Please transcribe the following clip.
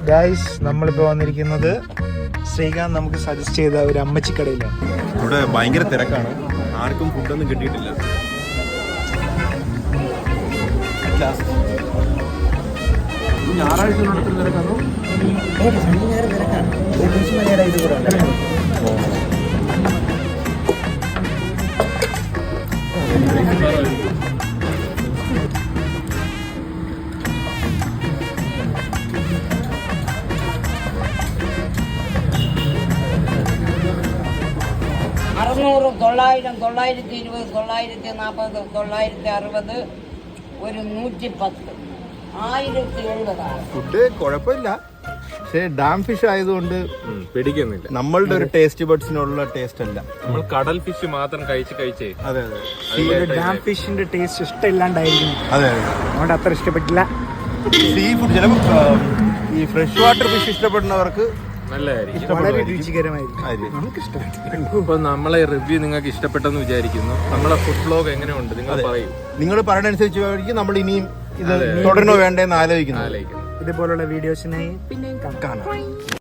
Guys നമ്മളിപ്പോ വന്നിരിക്കുന്നത് ശ്രീകാന്ത് നമുക്ക് സജസ്റ്റ് ചെയ്ത ഒരു അമ്മച്ചിക്കടയിലാണ്. ഇവിടെ ഭയങ്കര തിരക്കാണ്, ആർക്കും ഫുഡൊന്നും കിട്ടിയിട്ടില്ല. ഞായറാഴ്ച തിരക്കാണോ? അറുന്നൂറ് 900 920 940 960 ഒരു 110 1070. ഫുഡ് കുഴപ്പമില്ല, പക്ഷേ ഡാം ഫിഷ് ആയതുകൊണ്ട് പിടിക്കുന്നില്ല. നമ്മളുടെ ഒരു ടേസ്റ്റ് ബഡ്സിനുള്ള ടേസ്റ്റ് അല്ല. നമ്മൾ കടൽ ഫിഷ് മാത്രം കഴിച്ചേ. അതെ ഡാം ഫിഷിന്റെ ടേസ്റ്റ് ഇഷ്ടമില്ലാണ്ടായിരിക്കും. അതെ അതുകൊണ്ട് അത്ര ഇഷ്ടപ്പെട്ടില്ല. സീ ഫുഡ് ചിലപ്പോൾ ഈ ഫ്രഷ് വാട്ടർ ഫിഷ് ഇഷ്ടപ്പെടുന്നവർക്ക് നല്ലതായിരിക്കും, വളരെ രുചികരമായിരിക്കും. നമുക്ക് ഇഷ്ടപ്പെട്ടു. ഇപ്പൊ നമ്മളെ റിവ്യൂ നിങ്ങൾക്ക് ഇഷ്ടപ്പെട്ടെന്ന് വിചാരിക്കുന്നു. നമ്മളെ ഫുഡ് വ്ലോഗ് എങ്ങനെയുണ്ട് നിങ്ങൾ പറയും. നിങ്ങൾ പറയുന്നതനുസരിച്ച് നമ്മൾ ഇനിയും ഇത് തുടരണോ വേണ്ടെന്ന് ആലോചിക്കുന്നു. ഇതുപോലുള്ള വീഡിയോസിനായി പിന്നെയും കാണാം.